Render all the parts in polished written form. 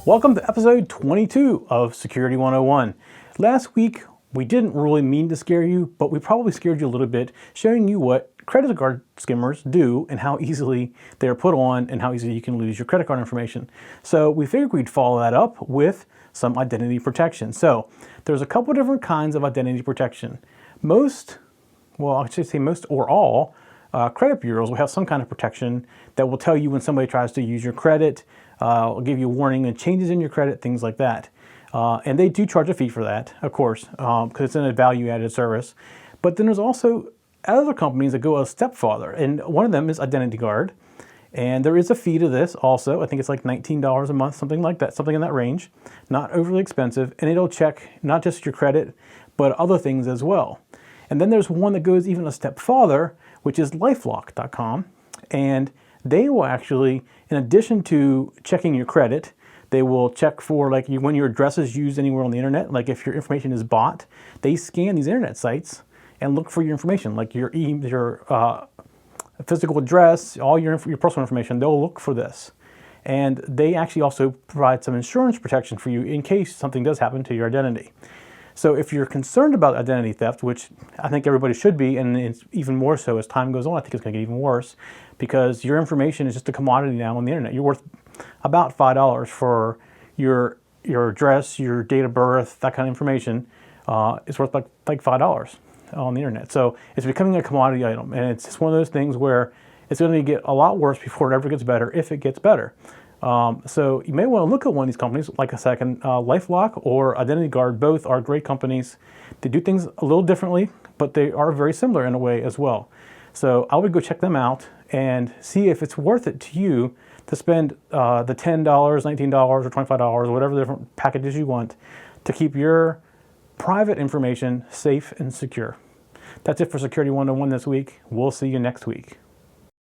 Welcome to episode 22 of Security 101. Last week, we didn't really mean to scare you, but we probably scared you a little bit, showing you what credit card skimmers do and how easily they're put on and how easily you can lose your credit card information. So we figured we'd follow that up with some identity protection. So there's a couple different kinds of identity protection. Most or all credit bureaus will have some kind of protection that will tell you when somebody tries to use your credit, will give you a warning and changes in your credit, things like that. And they do charge a fee for that, of course, because it's in a value-added service. But then there's also other companies that go a step farther, and one of them is Identity Guard. And there is a fee to this also. I think it's like $19 a month, something like that, something in that range. Not overly expensive, and it'll check not just your credit, but other things as well. And then there's one that goes even a step farther, which is lifelock.com. And they will actually, in addition to checking your credit, they will check for when your address is used anywhere on the internet, like if your information is bought, they scan these internet sites and look for your information, like your physical address, all your personal information. They'll look for this. And they actually also provide some insurance protection for you in case something does happen to your identity. So if you're concerned about identity theft, which I think everybody should be, and it's even more so as time goes on, I think it's going to get even worse, because your information is just a commodity now on the internet. You're worth about $5 for your address, your date of birth, that kind of information. It's worth like $5 on the internet. So it's becoming a commodity item, and it's just one of those things where it's going to get a lot worse before it ever gets better, if it gets better. So you may want to look at one of these companies, like a second, LifeLock or Identity Guard. Both are great companies. They do things a little differently, but they are very similar in a way as well. So I would go check them out and see if it's worth it to you to spend the $10, $19, or $25, whatever different packages you want, to keep your private information safe and secure. That's it for Security 101 this week. We'll see you next week.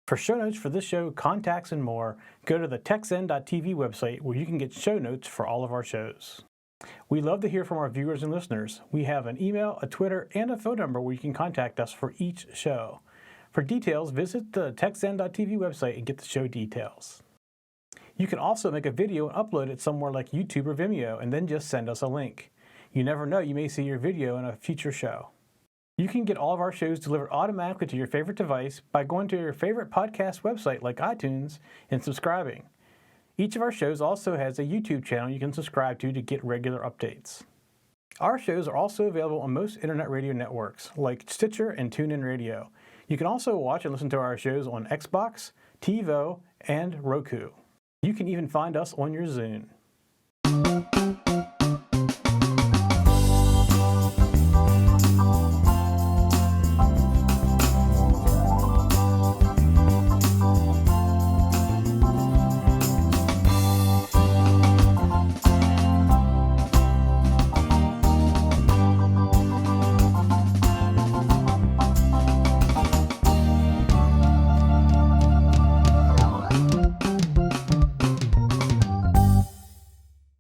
For show notes for this show, contacts, and more, go to the techzen.tv website where you can get show notes for all of our shows. We love to hear from our viewers and listeners. We have an email, a Twitter, and a phone number where you can contact us for each show. For details, visit the techzen.tv website and get the show details. You can also make a video and upload it somewhere like YouTube or Vimeo, and then just send us a link. You never know, you may see your video in a future show. You can get all of our shows delivered automatically to your favorite device by going to your favorite podcast website like iTunes and subscribing. Each of our shows also has a YouTube channel you can subscribe to get regular updates. Our shows are also available on most internet radio networks like Stitcher and TuneIn Radio. You can also watch and listen to our shows on Xbox, TiVo, and Roku. You can even find us on your Zune.